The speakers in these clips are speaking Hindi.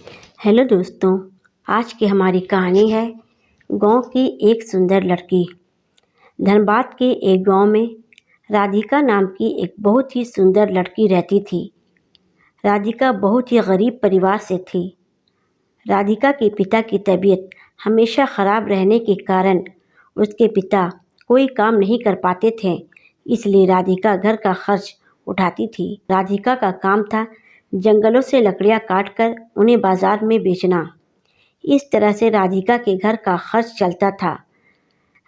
हेलो दोस्तों, आज की हमारी कहानी है गांव की एक सुंदर लड़की। धनबाद के एक गांव में राधिका नाम की एक बहुत ही सुंदर लड़की रहती थी। राधिका बहुत ही गरीब परिवार से थी। राधिका के पिता की तबीयत हमेशा ख़राब रहने के कारण उसके पिता कोई काम नहीं कर पाते थे, इसलिए राधिका घर का खर्च उठाती थी। राधिका का काम था जंगलों से लकड़ियाँ काटकर उन्हें बाजार में बेचना। इस तरह से राधिका के घर का खर्च चलता था।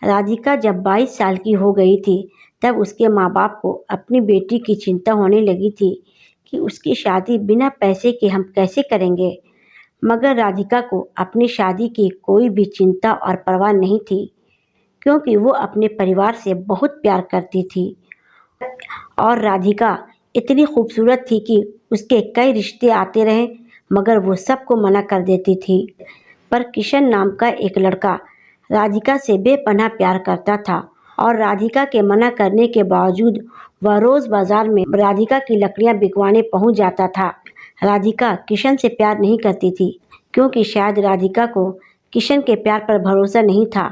राधिका जब 22 साल की हो गई थी तब उसके माँ बाप को अपनी बेटी की चिंता होने लगी थी कि उसकी शादी बिना पैसे के हम कैसे करेंगे। मगर राधिका को अपनी शादी की कोई भी चिंता और परवाह नहीं थी, क्योंकि वो अपने परिवार से बहुत प्यार करती थी। और राधिका इतनी खूबसूरत थी कि उसके कई रिश्ते आते रहे, मगर वो सबको मना कर देती थी। पर किशन नाम का एक लड़का राधिका से बेपनाह प्यार करता था और राधिका के मना करने के बावजूद वह रोज़ बाजार में राधिका की लकड़ियां बिकवाने पहुंच जाता था। राधिका किशन से प्यार नहीं करती थी, क्योंकि शायद राधिका को किशन के प्यार पर भरोसा नहीं था।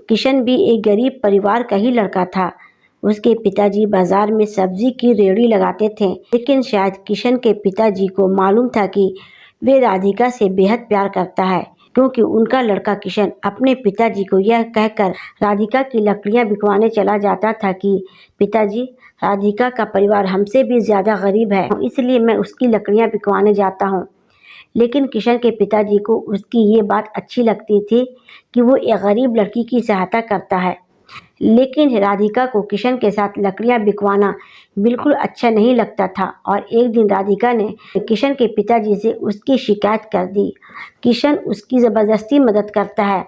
किशन भी एक गरीब परिवार का ही लड़का था। उसके पिताजी बाजार में सब्जी की रेहड़ी लगाते थे, लेकिन शायद किशन के पिताजी को मालूम था कि वे राधिका से बेहद प्यार करता है, क्योंकि उनका लड़का किशन अपने पिताजी को यह कहकर राधिका की लकड़ियां बिकवाने चला जाता था कि पिताजी, राधिका का परिवार हमसे भी ज़्यादा गरीब है, इसलिए मैं उसकी लकड़ियां बिकवाने जाता हूँ। लेकिन किशन के पिताजी को उसकी ये बात अच्छी लगती थी कि वो एक गरीब लड़की की सहायता करता है। लेकिन राधिका को किशन के साथ लकड़ियां बिकवाना बिल्कुल अच्छा नहीं लगता था और एक दिन राधिका ने किशन के पिताजी से उसकी शिकायत कर दी। किशन उसकी ज़बरदस्ती मदद करता है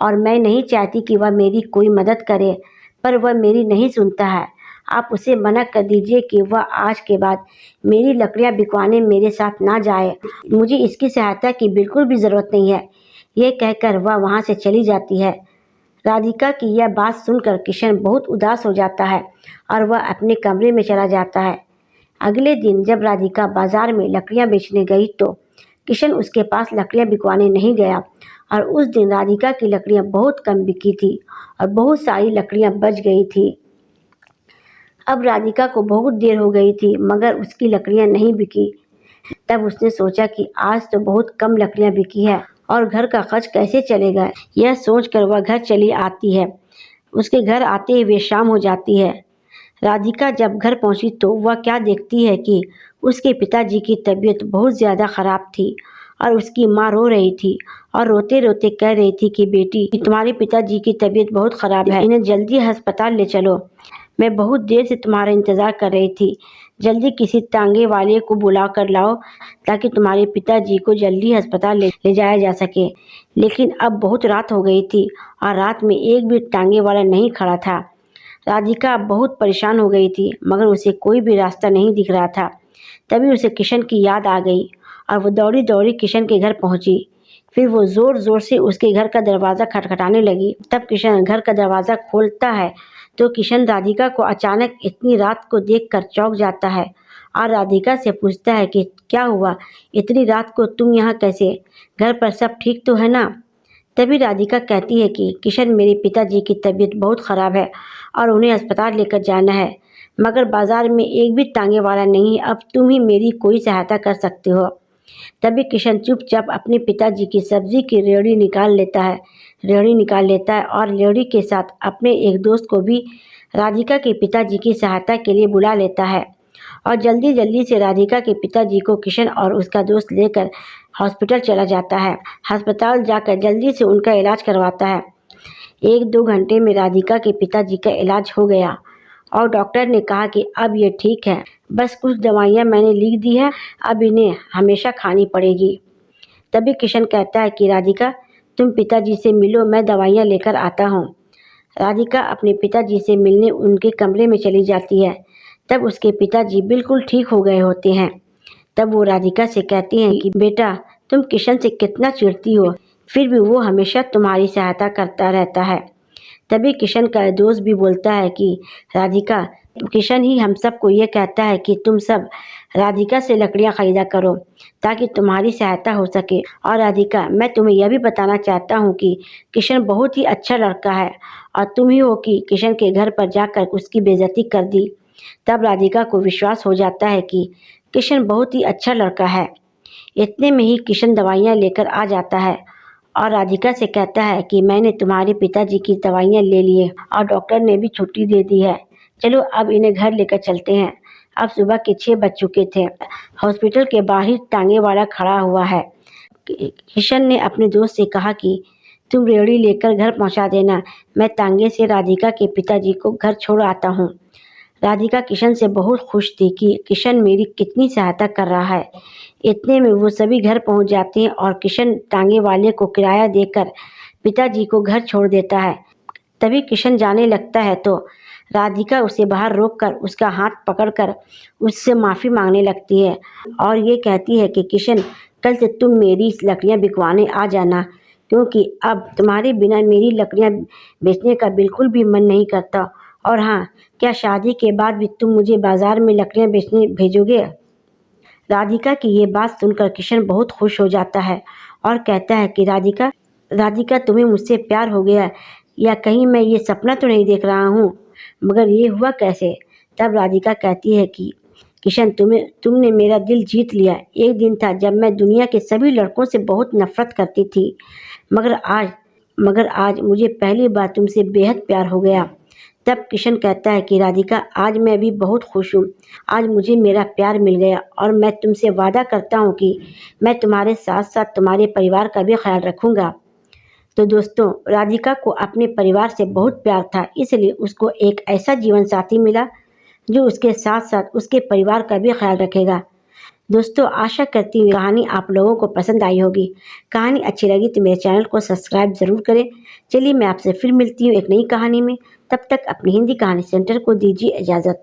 और मैं नहीं चाहती कि वह मेरी कोई मदद करे, पर वह मेरी नहीं सुनता है। आप उसे मना कर दीजिए कि वह आज के बाद मेरी लकड़ियां बिकवाने मेरे साथ ना जाए। मुझे इसकी सहायता की बिल्कुल भी ज़रूरत नहीं है। ये कहकर वह वहाँ से चली जाती है। राधिका की यह बात सुनकर किशन बहुत उदास हो जाता है और वह अपने कमरे में चला जाता है। अगले दिन जब राधिका बाजार में लकड़ियां बेचने गई तो किशन उसके पास लकड़ियां बिकवाने नहीं गया और उस दिन राधिका की लकड़ियां बहुत कम बिकी थी और बहुत सारी लकड़ियां बच गई थी। अब राधिका को बहुत देर हो गई थी, मगर उसकी लकड़ियां नहीं बिकी। तब उसने सोचा कि आज तो बहुत कम लकड़ियां बिकी है और घर का खर्च कैसे चलेगा। यह सोचकर वह घर चली आती है। उसके घर आते हुए शाम हो जाती है। राधिका जब घर पहुंची तो वह क्या देखती है कि उसके पिताजी की तबीयत बहुत ज़्यादा ख़राब थी और उसकी माँ रो रही थी और रोते रोते कह रही थी कि बेटी, तुम्हारे पिताजी की तबीयत बहुत ख़राब है, इन्हें जल्दी अस्पताल ले चलो। मैं बहुत देर से तुम्हारा इंतज़ार कर रही थी। जल्दी किसी टांगे वाले को बुला कर लाओ ताकि तुम्हारे पिताजी को जल्दी अस्पताल ले जाया जा सके। लेकिन अब बहुत रात हो गई थी और रात में एक भी टांगे वाला नहीं खड़ा था। राधिका बहुत परेशान हो गई थी, मगर उसे कोई भी रास्ता नहीं दिख रहा था। तभी उसे किशन की याद आ गई और वो दौड़ी दौड़ी किशन के घर पहुंची। फिर वो ज़ोर ज़ोर से उसके घर का दरवाज़ा खटखटाने लगी। तब किशन घर का दरवाज़ा खोलता है तो किशन राधिका को अचानक इतनी रात को देखकर चौंक जाता है और राधिका से पूछता है कि क्या हुआ, इतनी रात को तुम यहाँ कैसे? घर पर सब ठीक तो है ना? तभी राधिका कहती है कि किशन, मेरे पिताजी की तबीयत बहुत ख़राब है और उन्हें अस्पताल लेकर जाना है, मगर बाज़ार में एक भी टांगे वाला नहीं है। अब तुम ही मेरी कोई सहायता कर सकते हो। तभी किशन चुपचाप अपने पिताजी की सब्जी की रेहड़ी निकाल लेता है और रेहड़ी के साथ अपने एक दोस्त को भी राधिका के पिताजी की सहायता के लिए बुला लेता है और जल्दी जल्दी से राधिका के पिताजी को किशन और उसका दोस्त लेकर हॉस्पिटल चला जाता है। अस्पताल जाकर जल्दी से उनका इलाज करवाता है। 1-2 घंटे में राधिका के पिताजी का इलाज हो गया और डॉक्टर ने कहा कि अब ये ठीक है, बस कुछ दवाइयाँ मैंने लिख दी है, अब इन्हें हमेशा खानी पड़ेगी। तभी किशन कहता है कि राधिका, तुम पिताजी से मिलो, मैं दवाइयाँ लेकर आता हूँ। राधिका अपने पिताजी से मिलने उनके कमरे में चली जाती है। तब उसके पिताजी बिल्कुल ठीक हो गए होते हैं। तब वो राधिका से कहती हैं कि बेटा, तुम किशन से कितना चिढ़ती हो, फिर भी वो हमेशा तुम्हारी सहायता करता रहता है। तभी किशन का दोस्त भी बोलता है कि राधिका, किशन ही हम सबको ये कहता है कि तुम सब राधिका से लकड़ियाँ खरीदा करो ताकि तुम्हारी सहायता हो सके। और राधिका, मैं तुम्हें यह भी बताना चाहता हूँ कि किशन बहुत ही अच्छा लड़का है और तुम ही हो कि किशन के घर पर जाकर उसकी बेइज्जती कर दी। तब राधिका को विश्वास हो जाता है कि किशन बहुत ही अच्छा लड़का है। इतने में ही किशन दवाइयाँ लेकर आ जाता है और राधिका से कहता है कि मैंने तुम्हारे पिताजी की दवाइयाँ ले लिए और डॉक्टर ने भी छुट्टी दे दी है। चलो अब इन्हें घर लेकर चलते हैं। अब सुबह के 6 बज चुके थे। हॉस्पिटल के बाहर टांगे वाला खड़ा हुआ है। किशन ने अपने दोस्त से कहा कि तुम रेवड़ी लेकर घर पहुंचा देना, मैं तांगे से राधिका के पिताजी को घर छोड़ आता हूँ। राधिका किशन से बहुत खुश थी कि किशन मेरी कितनी सहायता कर रहा है। इतने में वो सभी घर पहुंच जाते हैं और किशन टांगे वाले को किराया देकर पिताजी को घर छोड़ देता है। तभी किशन जाने लगता है तो राधिका उसे बाहर रोककर उसका हाथ पकड़कर उससे माफ़ी मांगने लगती है और ये कहती है कि किशन, कल से तुम मेरी लकड़ियाँ बिकवाने आ जाना, क्योंकि अब तुम्हारे बिना मेरी लकड़ियाँ बेचने का बिल्कुल भी मन नहीं करता। और हाँ, क्या शादी के बाद भी तुम मुझे बाज़ार में लकड़ियाँ बेचने भेजोगे? राधिका की ये बात सुनकर किशन बहुत खुश हो जाता है और कहता है कि राधिका, राधिका तुम्हें मुझसे प्यार हो गया या कहीं मैं ये सपना तो नहीं देख रहा हूँ, मगर ये हुआ कैसे? तब राधिका कहती है कि किशन, तुमने मेरा दिल जीत लिया। एक दिन था जब मैं दुनिया के सभी लड़कों से बहुत नफरत करती थी, मगर आज मगर आज मुझे पहली बार तुमसे बेहद प्यार हो गया। तब किशन कहता है कि राधिका, आज मैं भी बहुत खुश हूँ। आज मुझे मेरा प्यार मिल गया और मैं तुमसे वादा करता हूँ कि मैं तुम्हारे साथ साथ तुम्हारे परिवार का भी ख्याल रखूँगा। तो दोस्तों, राधिका को अपने परिवार से बहुत प्यार था, इसलिए उसको एक ऐसा जीवन साथी मिला जो उसके साथ साथ उसके परिवार का भी ख्याल रखेगा। दोस्तों, आशा करती हूँ कहानी आप लोगों को पसंद आई होगी। कहानी अच्छी लगी तो मेरे चैनल को सब्सक्राइब ज़रूर करें। चलिए मैं आपसे फिर मिलती हूँ एक नई कहानी में। तब तक अपनी हिंदी कहानी सेंटर को दीजिए इजाज़त।